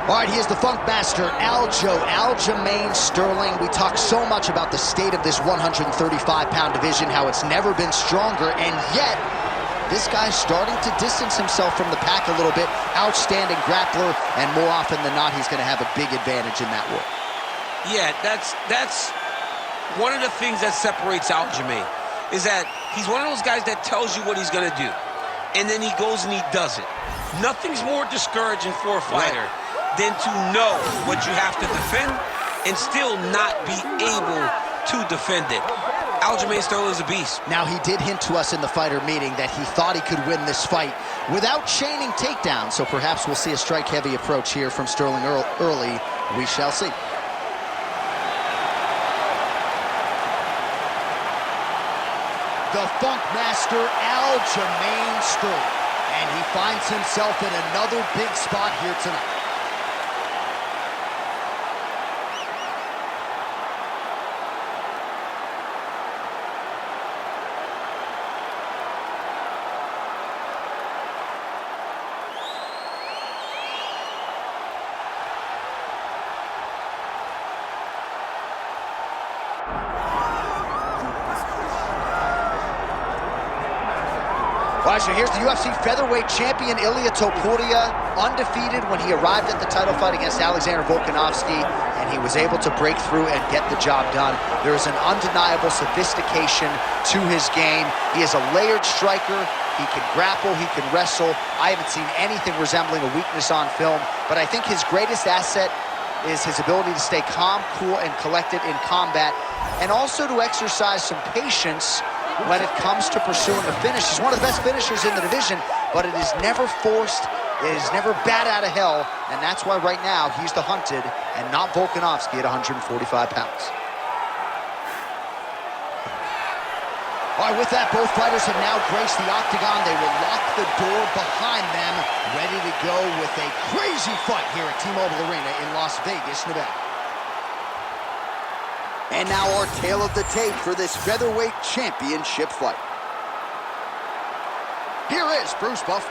All right, he is the Funk Master, Aljamain Sterling. We talk so much about the state of this 135-pound division, how it's never been stronger, and yet this guy's starting to distance himself from the pack a little bit. Outstanding grappler, and more often than not, he's going to have a big advantage in that war. Yeah, that's one of the things that separates Aljamain, is that he's one of those guys that tells you what he's going to do, and then he goes and he does it. Nothing's more discouraging for a fighter than to know what you have to defend and still not be able to defend it. Aljamain Sterling is a beast. Now, he did hint to us in the fighter meeting that he thought he could win this fight without chaining takedowns, so perhaps we'll see a strike-heavy approach here from Sterling early. We shall see. The Funk Master, Aljamain Sterling, and he finds himself in another big spot here tonight. All right, so here's the UFC featherweight champion, Ilia Topuria, undefeated when he arrived at the title fight against Alexander Volkanovski, and he was able to break through and get the job done. There is an undeniable sophistication to his game. He is a layered striker. He can grapple, he can wrestle. I haven't seen anything resembling a weakness on film, but I think his greatest asset is his ability to stay calm, cool, and collected in combat, and also to exercise some patience when it comes to pursuing a finish. He's one of the best finishers in the division, but it is never forced, it is never bat out of hell, and that's why right now he's the hunted and not Volkanovski at 145 pounds. All right, with that, both fighters have now graced the octagon. They will lock the door behind them, ready to go with a crazy fight here at T-Mobile Arena in Las Vegas, Nevada. And now our tale of the tape for this featherweight championship fight. Here is Bruce Buffer.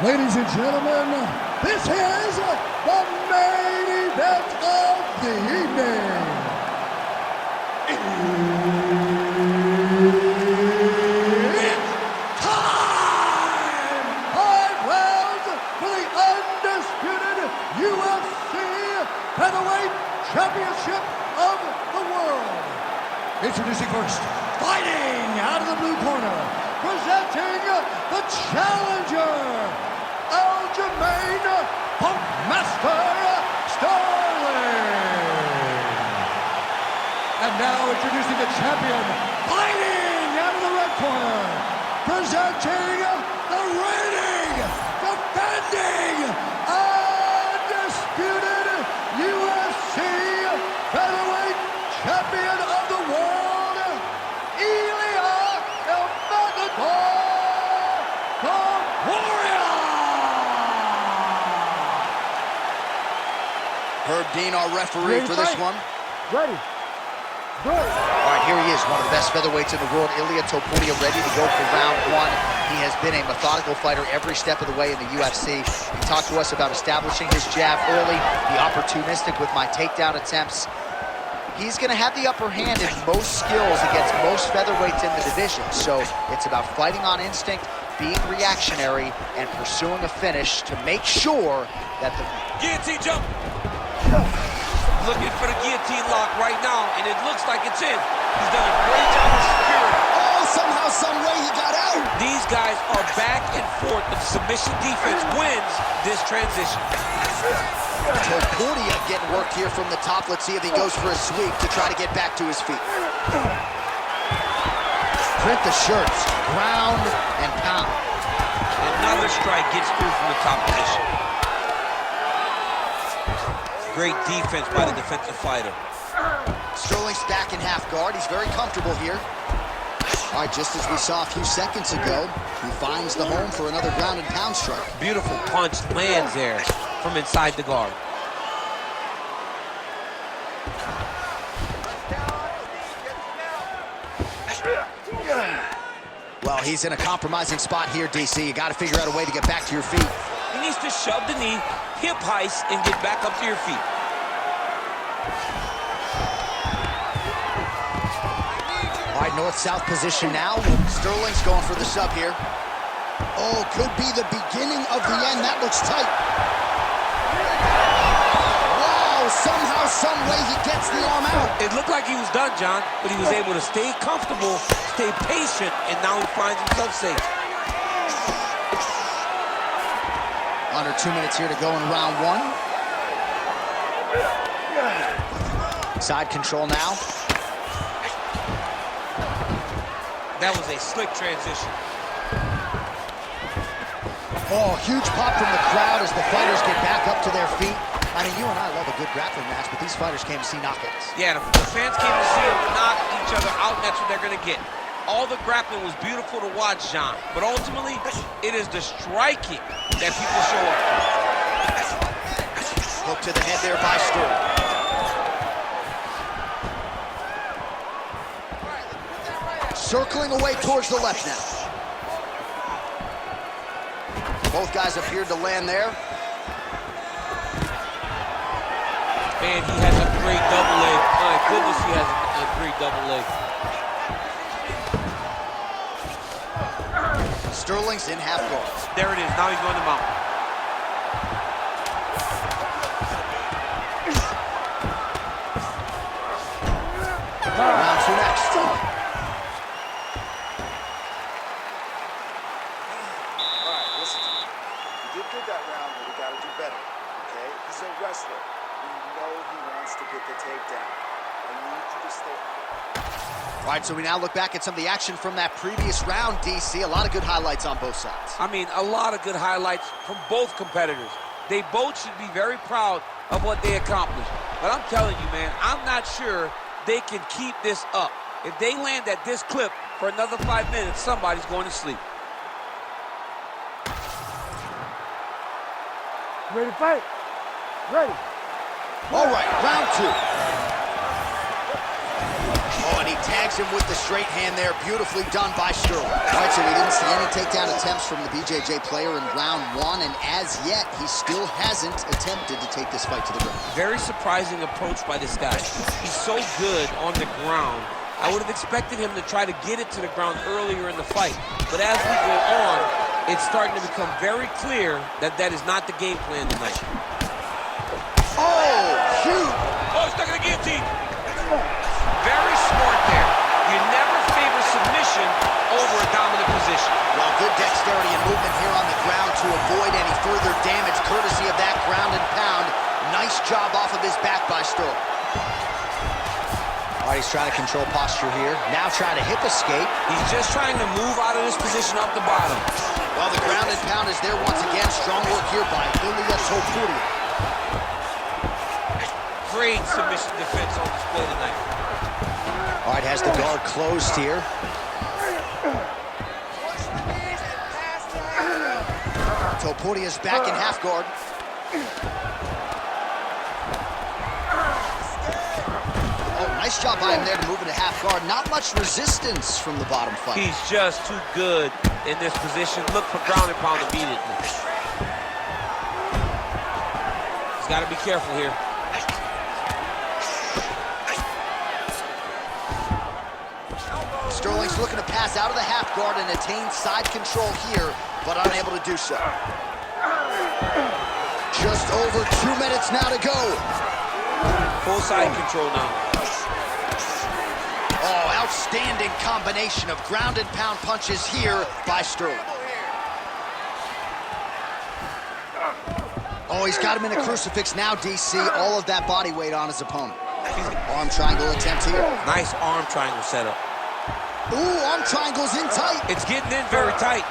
Ladies and gentlemen, this is the main event of the evening. It's time! 5 rounds for the undisputed UFC Featherweight Championship of the world. Introducing first, fighting out of the blue corner, presenting the challenger, Aljamain Funk Master Sterling. And now introducing the champion, fighting out of the red corner, presenting the reigning, defending, undisputed UFC Featherweight Champion of the world, Ilia Topuria. Herb Dean, our referee for this one. Ready. Good. All right, here he is, one of the best featherweights in the world, Ilia Topuria, ready to go for round one. He has been a methodical fighter every step of the way in the UFC. He talked to us about establishing his jab early, be opportunistic with my takedown attempts. He's going to have the upper hand in most skills against most featherweights in the division. So it's about fighting on instinct, being reactionary, and pursuing a finish to make sure that the... Guillotine jump. Looking for the guillotine lock right now, and it looks like it's in. He's done a great job of securing. Oh, somehow, some way he got out. These guys are back and forth. The submission defense wins this transition. Topuria getting worked here from the top. Let's see if he goes for a sweep to try to get back to his feet. Print the shirts, ground and pound. Another strike gets through from the top position. Great defense by the defensive fighter. Sterling's back in half guard. He's very comfortable here. All right, just as we saw a few seconds ago, he finds the home for another ground and pound strike. Beautiful punch lands there from inside the guard. Well, he's in a compromising spot here, DC. You got to figure out a way to get back to your feet. He needs to shove the knee, hip heist, and get back up to your feet. All right, north-south position now. Sterling's going for the sub here. Oh, could be the beginning of the end. That looks tight. Wow, somehow, some way he gets the arm out. It looked like he was done, John, but he was able to stay comfortable, stay patient, and now he finds himself safe. Under 2 minutes here to go in round one. Side control now. That was a slick transition. Oh, huge pop from the crowd as the fighters get back up to their feet. I mean, you and I love a good grappling match, but these fighters came to see knockouts. Yeah, the fans came to see them knock each other out, and that's what they're going to get. All the grappling was beautiful to watch, John, but ultimately, it is the striking that people show up for. Hook to the head there by Sterling. Circling away towards the left now. Both guys appeared to land there. Man, he has a great double leg. My goodness, he has a great double leg. Sterling's in half guard. There it is. Now he's going to mount. Round two next. That round, but we got to do better, okay? He's a wrestler. We know he wants to get the takedown. I need you to stay. All right, so we now look back at some of the action from that previous round, DC. A lot of good highlights on both sides. I mean, a lot of good highlights from both competitors. They both should be very proud of what they accomplished. But I'm telling you, man, I'm not sure they can keep this up. If they land at this clip for another 5 minutes, somebody's going to sleep. Ready to fight? Ready. All right, round two. Oh, and he tags him with the straight hand there. Beautifully done by Sterling. All right, so we didn't see any takedown attempts from the BJJ player in round one, and as yet, he still hasn't attempted to take this fight to the ground. Very surprising approach by this guy. He's so good on the ground. I would have expected him to try to get it to the ground earlier in the fight. But as we go on, it's starting to become very clear that that is not the game plan tonight. Oh, shoot! Oh, he's stuck in the guillotine. Very smart there. You never favor submission over a dominant position. Well, good dexterity and movement here on the ground to avoid any further damage, courtesy of that ground and pound. Nice job off of his back by Sterling. All right, he's trying to control posture here. Now trying to hip escape. He's just trying to move out of this position up the bottom. Well, the ground and pound is there once again. Strong work here by Ilia Topuria. Great submission defense on display tonight. All right, has the guard closed here. Topuria's back in half guard. Oh, nice job by him there to move into half guard. Not much resistance from the bottom fighter. He's just too good in this position. Look for ground and pound immediately. He's got to be careful here. Sterling's looking to pass out of the half guard and attain side control here, but unable to do so. Just over 2 minutes now to go. Full side control now. Oh, outstanding combination of ground and pound punches here by Sterling. Oh, he's got him in a crucifix now, DC. All of that body weight on his opponent. Arm triangle attempt here. Nice arm triangle setup. Ooh, arm triangle's in tight. It's getting in very tight.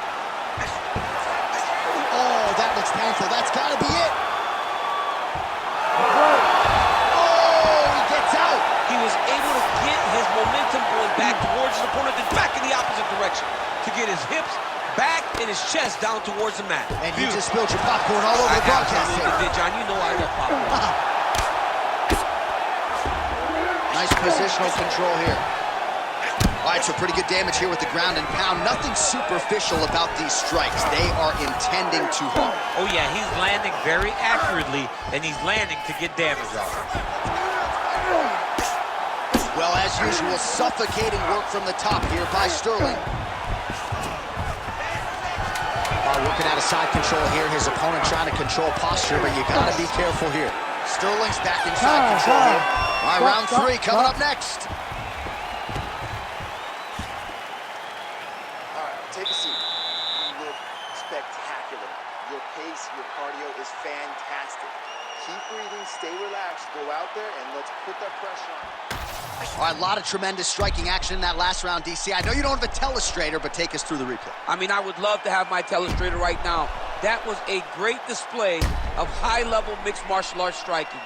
Oh, that looks painful. That's got to be it. Oh, he gets out. He was able to get his momentum going back towards his opponent and back in the opposite direction to get his hips back and his chest down towards the mat. And you just spilled your popcorn all over the broadcast. Did, John. You know I love popcorn. Nice positional control here. All All right, so pretty good damage here with the ground and pound. Nothing superficial about these strikes. They are intending to harm. Oh, yeah, he's landing very accurately, and he's landing to get damage off. Well, as usual, suffocating work from the top here by Sterling. Working out of side control here. His opponent trying to control posture, but you got to be careful here. Sterling's back in side control here. All right, round 3 coming up next. All right, take a seat. You look spectacular. Your pace, your cardio is fantastic. Keep breathing, stay relaxed, go out there, and let's put that pressure on. All right, a lot of tremendous striking action in that last round, DC. I know you don't have a telestrator, but take us through the replay. I mean, I would love to have my telestrator right now. That was a great display of high-level mixed martial arts striking.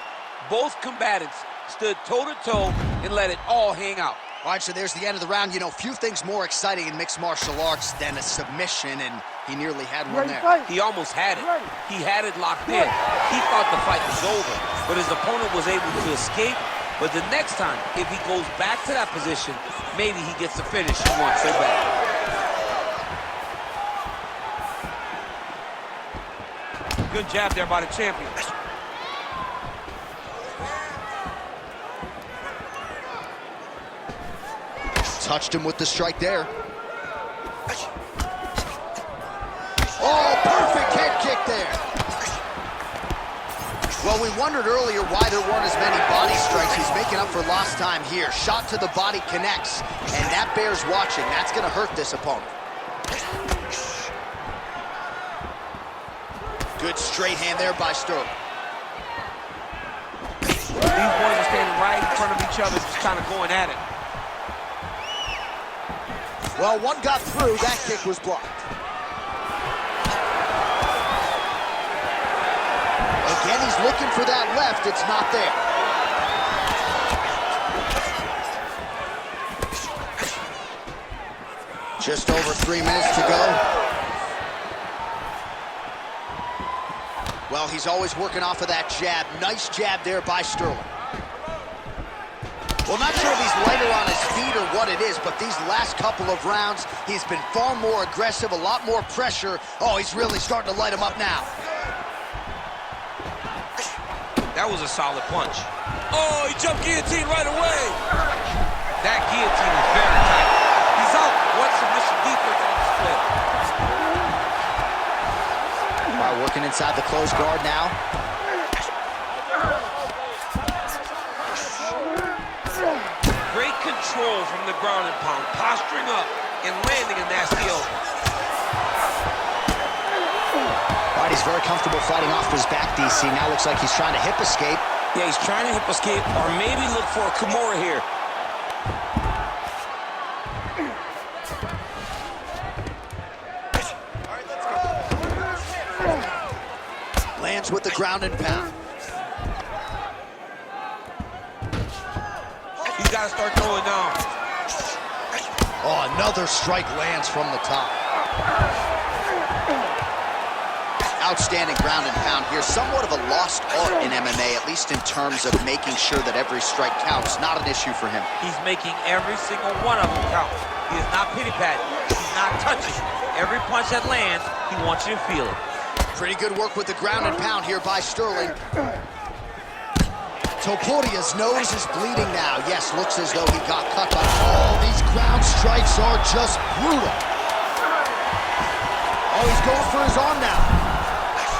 Both combatants stood toe-to-toe and let it all hang out. All right, so there's the end of the round. You know, few things more exciting in mixed martial arts than a submission, and he nearly had one there. He almost had it. He had it locked in. He thought the fight was over, but his opponent was able to escape. But the next time, if he goes back to that position, maybe he gets the finish he wants so bad. Good jab there by the champion. Touched him with the strike there. Oh, perfect head kick there. Well, we wondered earlier why there weren't as many body strikes. He's making up for lost time here. Shot to the body connects, and that bears watching. That's going to hurt this opponent. Good straight hand there by Sterling. These boys are standing right in front of each other, just kind of going at it. Well, one got through. That kick was blocked. Again, he's looking for that left. It's not there. Just over 3 minutes to go. Well, he's always working off of that jab. Nice jab there by Sterling. Well, not sure if he's lighter on his feet or what it is, but these last couple of rounds, he's been far more aggressive, a lot more pressure. Oh, he's really starting to light him up now. That was a solid punch. Oh, he jumped guillotine right away. That guillotine is very tight. He's out. What submission defense on display. All right, working inside the closed guard now. Great control from the ground and pound, posturing up and landing a nasty elbow. All right, he's very comfortable fighting off his back, DC. Now looks like he's trying to hip escape. Yeah, he's trying to hip escape or maybe look for a Kimura here. Lands with the ground and pound. He's got to start throwing down. Oh, another strike lands from the top. Outstanding ground and pound here. Somewhat of a lost art in MMA, at least in terms of making sure that every strike counts. Not an issue for him. He's making every single one of them count. He is not pity-patting. He's not touching. Every punch that lands, he wants you to feel it. Pretty good work with the ground and pound here by Sterling. Topuria's nose is bleeding now. Yes, looks as though he got cut by... Oh, these ground strikes are just brutal. Oh, he's going for his arm now.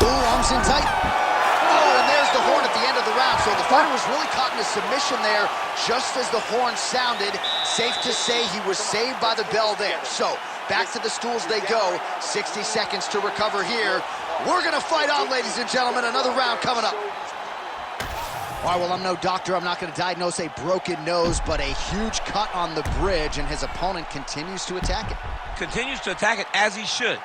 Ooh, arms in tight. Oh, and there's the horn at the end of the round. So the fighter was really caught in a submission there just as the horn sounded. Safe to say he was saved by the bell there. So back to the stools they go. 60 seconds to recover here. We're going to fight on, ladies and gentlemen. Another round coming up. All right, well, I'm no doctor. I'm not going to diagnose a broken nose, but a huge cut on the bridge, and his opponent continues to attack it. Continues to attack it as he should.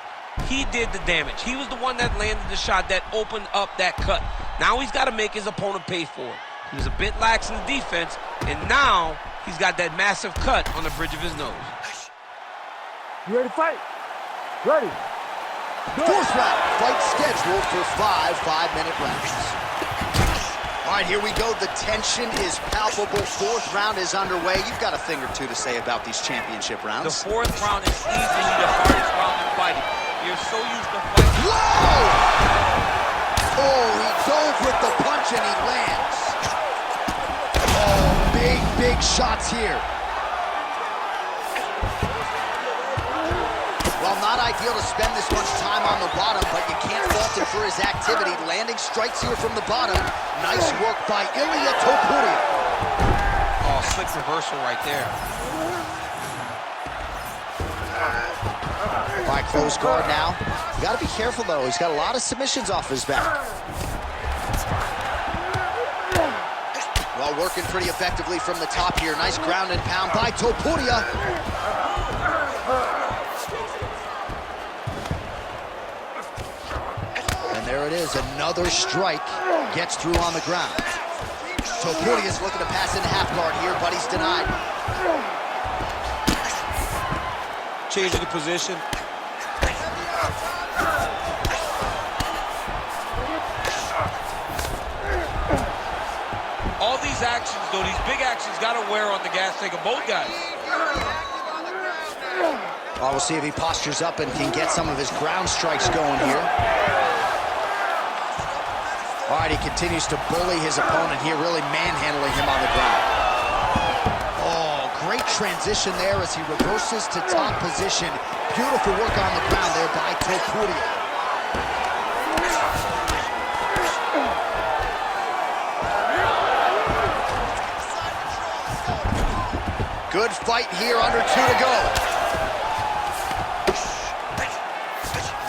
He did the damage. He was the one that landed the shot that opened up that cut. Now he's got to make his opponent pay for it. He was a bit lax in the defense, and now he's got that massive cut on the bridge of his nose. You ready to fight? Ready. Fourth round, fight scheduled for 5 5-minute rounds. All All right, here we go. The tension is palpable. Fourth round is underway. You've got a thing or two to say about these championship rounds. The fourth round is easily the hardest round in fighting. You're so used to fighting. Whoa! Oh, he dove with the punch and he lands. Oh, big shots here. Well, not ideal to spend this much time on the bottom, but you can't fault him for his activity. Landing strikes here from the bottom. Nice work by Ilia Topuria. Oh, slick reversal right there. All right, close guard now. You got to be careful, though. He's got a lot of submissions off his back. Well, working pretty effectively from the top here. Nice ground and pound by Topuria. And there it is, another strike gets through on the ground. Topuria's looking to pass into half guard here, but he's denied. Changing the position. All these actions, though, these big actions got to wear on the gas tank of both guys. Well, we'll see if he postures up and can get some of his ground strikes going here. All right, he continues to bully his opponent here, really manhandling him on the ground. Oh, great transition there as he reverses to top position. Beautiful work on the ground there by Topuria. Good fight here, under 2 to go.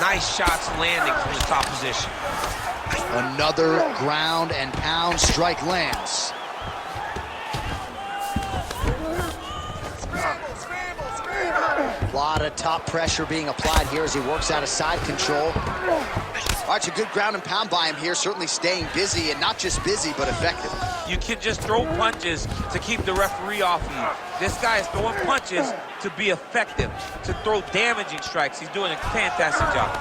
Nice shots landing from the top position. Another ground and pound strike lands. A lot of top pressure being applied here as he works out of side control. All right, it's a good ground and pound by him here, certainly staying busy, and not just busy, but effective. You can just throw punches to keep the referee off of you. This guy is throwing punches to be effective, to throw damaging strikes. He's doing a fantastic job.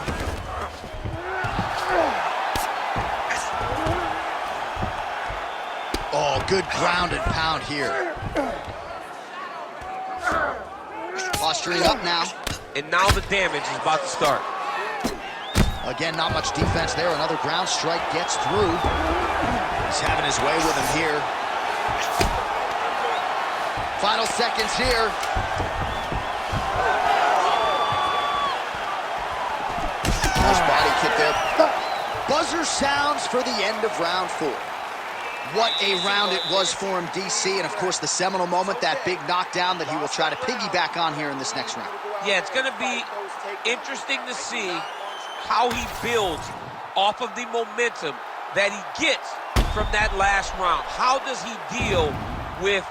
Oh, good ground and pound here. Posturing up now. And now the damage is about to start. Again, not much defense there. Another ground strike gets through. He's having his way with him here. Final seconds here. Nice body kick there. Buzzer sounds for the end of round 4. What a round it was for him, DC, and of course the seminal moment, that big knockdown that he will try to piggyback on here in this next round. Yeah, it's going to be interesting to see how he builds off of the momentum that he gets from that last round. How does he deal with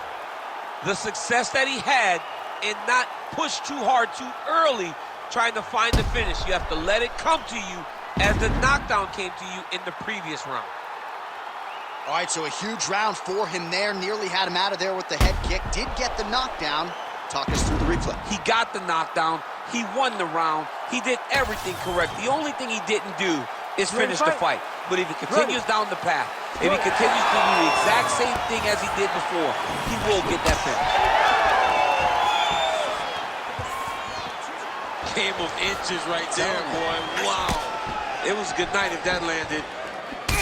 the success that he had and not push too hard too early trying to find the finish? You have to let it come to you as the knockdown came to you in the previous round. All right, so a huge round for him there. Nearly had him out of there with the head kick. Did get the knockdown. Talk us through the replay. He got the knockdown. He won the round. He did everything correct. The only thing he didn't do is finish the fight. But if he continues down the path, if he continues to do the exact same thing as he did before, he will get that finish. Game of inches right there, boy. Wow. It was good night if that landed.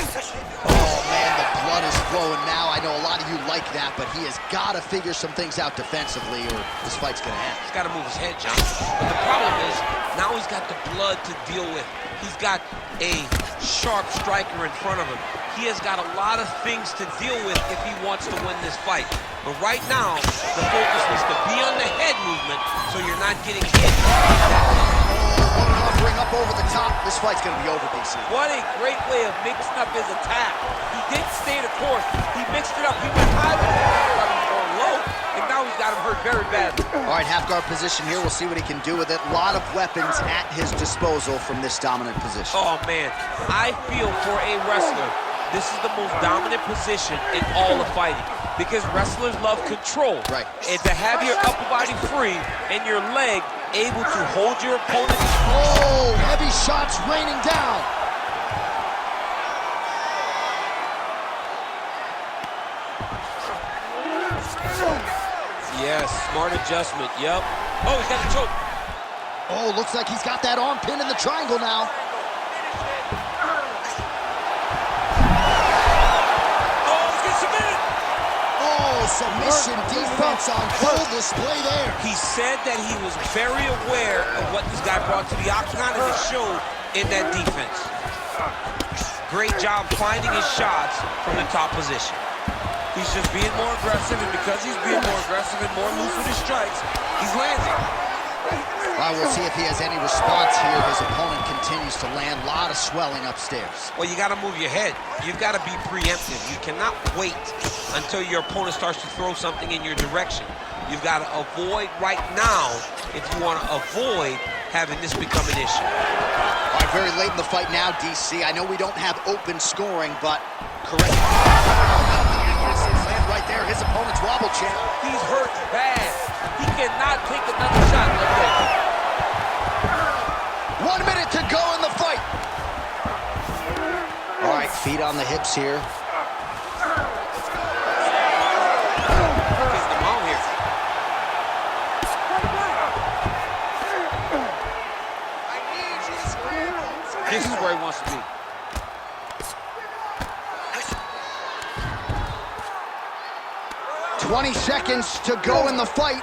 Oh, man, the blood is flowing now. I know a lot of you like that, but he has got to figure some things out defensively or this fight's going to end. He's got to move his head, John. But the problem is, now he's got the blood to deal with. He's got a sharp striker in front of him. He has got a lot of things to deal with if he wants to win this fight. But right now, the focus is to be on the head movement so you're not getting hit. Covering up over the top. This fight's going to be over, DC. What a great way of mixing up his attack. He didn't stay the course. He mixed it up. He went high with it, going low, and now he's got him hurt very badly. All right, half guard position here. We'll see what he can do with it. A lot of weapons at his disposal from this dominant position. Oh, man. I feel for a wrestler, this is the most dominant position in all of fighting because wrestlers love control. Right. And to have your upper body free and your leg able to hold your opponent. Oh, heavy shots raining down. Yes, smart adjustment, yep. Oh, he's got a choke. Oh, looks like he's got that arm pinned in the triangle now. Oh, he's getting submitted. Oh, submission defense on full display there. He said that he was very aware of what this guy brought to the octagon, and it showed in that defense. Great job finding his shots from the top position. He's just being more aggressive, and because he's being more aggressive and more loose with his strikes, he's landing. Well, we'll see if he has any response here. His opponent continues to land. A lot of swelling upstairs. Well, you got to move your head. You've got to be preemptive. You cannot wait until your opponent starts to throw something in your direction. You've got to avoid right now if you want to avoid having this become an issue. All right, very late in the fight now, DC. I know we don't have open scoring, but correct. Right there, his opponent's wobble champ. He's hurt bad. He cannot take another shot like that. 1 minute to go in the fight. All right, feet on the hips here. Getting them on here. This is where he wants to be. 20 seconds to go in the fight.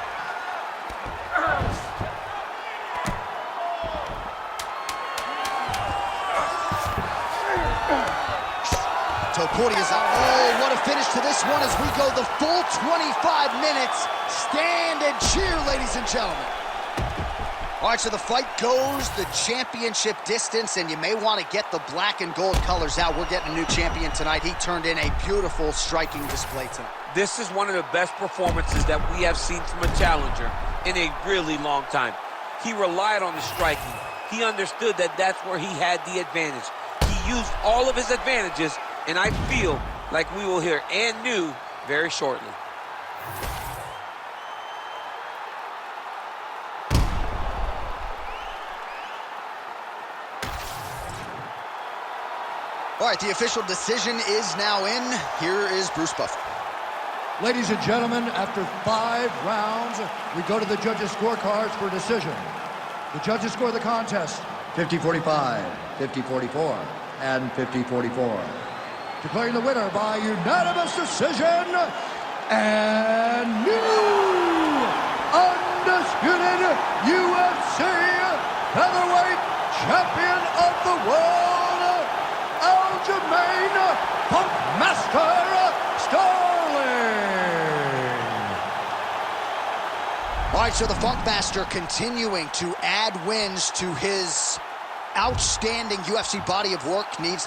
Topuria's out. Oh, what a finish to this one as we go the full 25 minutes. Stand and cheer, ladies and gentlemen. All right, so the fight goes the championship distance, and you may want to get the black and gold colors out. We're getting a new champion tonight. He turned in a beautiful striking display tonight. This is one of the best performances that we have seen from a challenger in a really long time. He relied on the striking. He understood that that's where he had the advantage. He used all of his advantages, and I feel like we will hear and new very shortly. All right, the official decision is now in. Here is Bruce Buffer. Ladies and gentlemen, after 5 rounds, we go to the judges' scorecards for decision. The judges score the contest 50-45, 50-44, and 50-44. Declaring the winner by unanimous decision, and new undisputed UFC featherweight champion of the world, Aljamain Funkmaster Sterling. All right, so the Funkmaster continuing to add wins to his outstanding UFC body of work needs